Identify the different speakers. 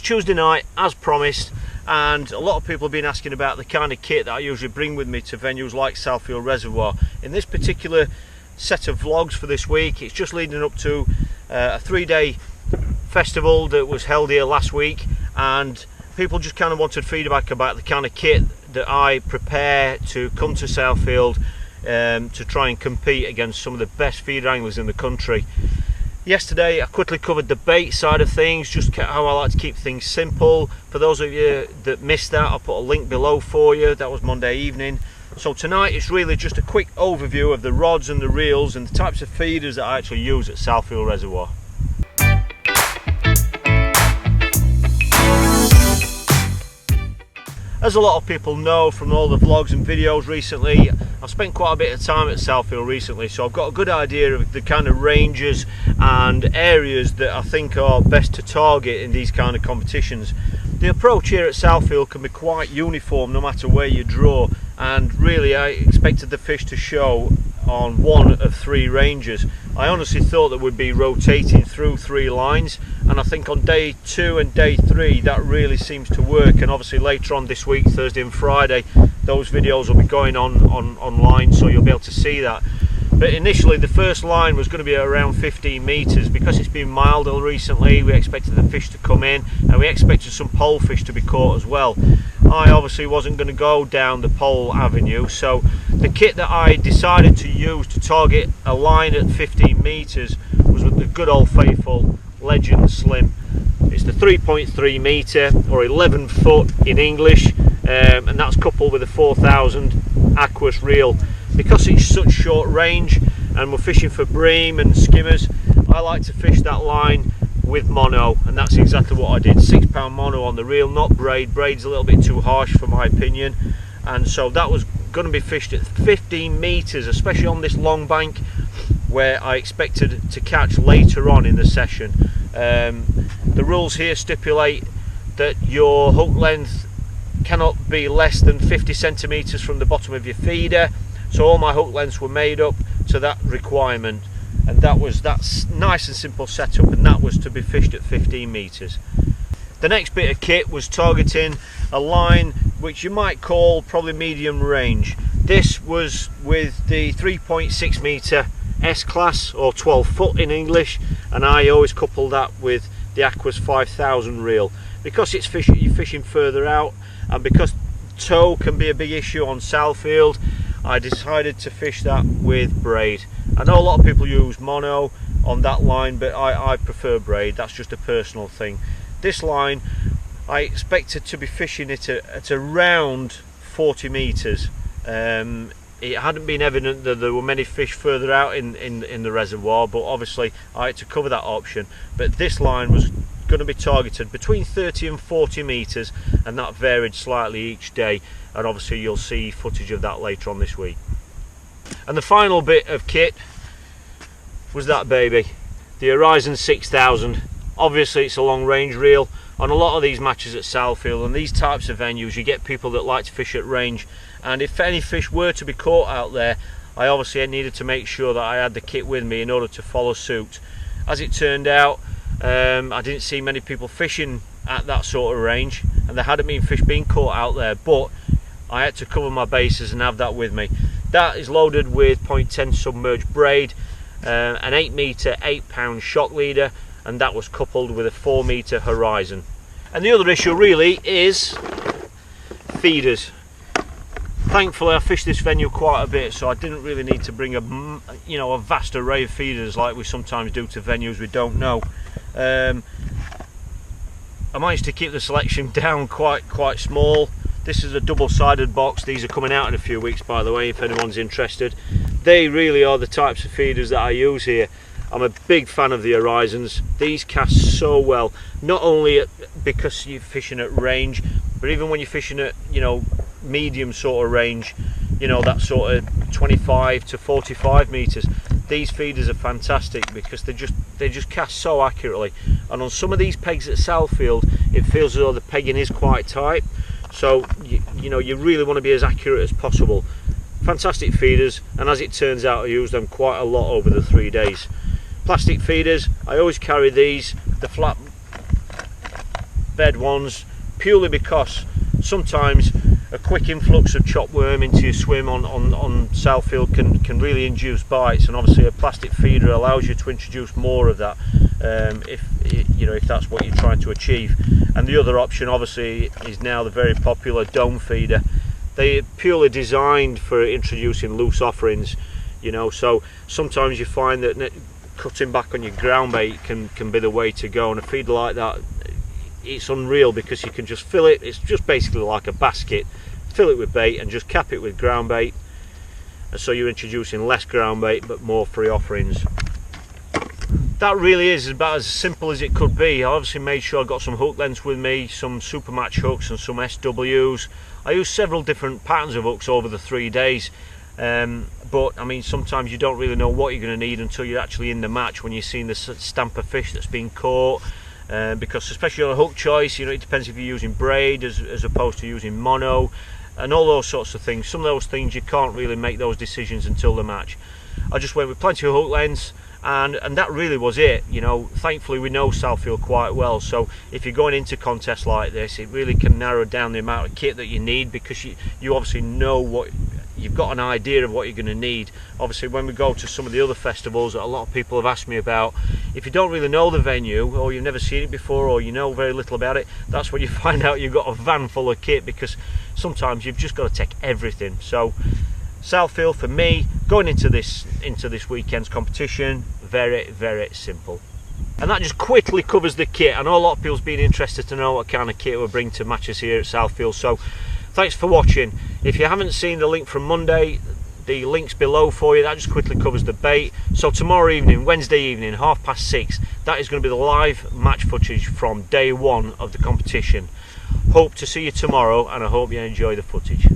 Speaker 1: Tuesday night as promised, and a lot of people have been asking about the kind of kit that I usually bring with me to venues like Southfield Reservoir. In this particular set of vlogs for this week, it's just leading up to a 3-day festival that was held here last week, and people just kind of wanted feedback about the kind of kit that I prepare to come to Southfield to try and compete against some of the best feeder anglers in the country. Yesterday I quickly covered the bait side of things, just how I like to keep things simple. For those of you that missed that, I'll put a link below for you. That was Monday evening. So tonight it's really just a quick overview of the rods and the reels and the types of feeders that I actually use at Southfield Reservoir. As a lot of people know from all the vlogs and videos recently, I've spent quite a bit of time at Southfield recently, so I've got a good idea of the kind of ranges and areas that I think are best to target in these kind of competitions. The approach here at Southfield can be quite uniform no matter where you draw, and really I expected the fish to show on one of 3 ranges. I honestly thought that we'd be rotating through 3 lines, and I think on day 2 and day 3 that really seems to work. And obviously later on this week, Thursday and Friday, those videos will be going online, so you'll be able to see that. But initially the first line was going to be around 15 metres. Because it's been milder recently, we expected the fish to come in, and we expected some pole fish to be caught as well. I obviously wasn't going to go down the pole avenue, so the kit that I decided to use to target a line at 15 metres was with the good old faithful Legend Slim. It's the 3.3 metre or 11 foot in English, and that's coupled with a 4000 Aquas reel. Because it's such short range and we're fishing for bream and skimmers, I like to fish that line with mono, and that's exactly what I did. 6 pound mono on the reel, not braid. Braid's a little bit too harsh for my opinion, and so that was going to be fished at 15 metres, especially on this long bank where I expected to catch later on in the session. The rules here stipulate that your hook length cannot be less than 50 centimetres from the bottom of your feeder, so all my hook lengths were made up to that requirement, and that's nice and simple setup, and that was to be fished at 15 metres. The next bit of kit was targeting a line which you might call probably medium range. This was with the 3.6 metre S-class, or 12 foot in English, and I always couple that with the Aquas 5000 reel. Because it's you're fishing further out, and because tow can be a big issue on Southfield, I decided to fish that with braid. I know a lot of people use mono on that line, but I prefer braid. That's just a personal thing. This line I expected to be fishing it at around 40 metres. It hadn't been evident that there were many fish further out in the reservoir, but obviously I had to cover that option. But this line was going to be targeted between 30 and 40 metres, and that varied slightly each day, and obviously you'll see footage of that later on this week. And the final bit of kit was that baby, the Horizon 6000. Obviously it's a long range reel. On a lot of these matches at Southfield and these types of venues, you get people that like to fish at range, and if any fish were to be caught out there, I obviously needed to make sure that I had the kit with me in order to follow suit. As it turned out, I didn't see many people fishing at that sort of range, and there hadn't been fish being caught out there, but I had to cover my bases and have that with me. That is loaded with 0.10 submerged braid, an 8 metre 8 pound shock leader, and that was coupled with a 4 metre Horizon. And the other issue really is feeders. Thankfully I fished this venue quite a bit, so I didn't really need to bring a vast array of feeders like we sometimes do to venues we don't know. I managed to keep the selection down quite small. This is a double-sided box. These are coming out in a few weeks, by the way, if anyone's interested. They really are the types of feeders that I use here. I'm a big fan of the Horizons. These cast so well, not only because you're fishing at range, but even when you're fishing at medium sort of range, that sort of 25 to 45 metres. These feeders are fantastic because they just cast so accurately, and on some of these pegs at Southfield it feels as though the pegging is quite tight, so you really want to be as accurate as possible. Fantastic feeders, and as it turns out I used them quite a lot over the 3 days. Plastic feeders, I always carry these. The flat bed ones, purely because sometimes a quick influx of chopped worm into your swim on Southfield can really induce bites, and obviously a plastic feeder allows you to introduce more of that, if that's what you're trying to achieve. And the other option obviously is now the very popular dome feeder. They're purely designed for introducing loose offerings, so sometimes you find that cutting back on your ground bait can be the way to go, and a feeder like that, it's unreal because you can just fill it. It's just basically like a basket, fill it with bait and just cap it with ground bait, and so you're introducing less ground bait but more free offerings. That really is about as simple as it could be. I obviously made sure I got some hook lengths with me, some Supermatch hooks and some SWs. I used several different patterns of hooks over the 3 days, but I mean, sometimes you don't really know what you're going to need until you're actually in the match, when you're seeing the stamp of fish that's being caught. Because especially on a hook choice, it depends if you're using braid as opposed to using mono, and all those sorts of things. Some of those things you can't really make those decisions until the match. I just went with plenty of hook lengths, and that really was it. Thankfully we know Southfield quite well, so if you're going into contests like this, it really can narrow down the amount of kit that you need, because you obviously know what you've got, an idea of what you're going to need. Obviously when we go to some of the other festivals that a lot of people have asked me about, if you don't really know the venue, or you've never seen it before, or you know very little about it, that's when you find out you've got a van full of kit, because sometimes you've just got to take everything. So Southfield for me, going into this weekend's competition, very, very simple. And that just quickly covers the kit. I know a lot of people's been interested to know what kind of kit we bring to matches here at Southfield, so thanks for watching. If you haven't seen the link from Monday, the link's below for you. That just quickly covers the bait. So tomorrow evening, Wednesday evening, 6:30, that is going to be the live match footage from day one of the competition. Hope to see you tomorrow, and I hope you enjoy the footage.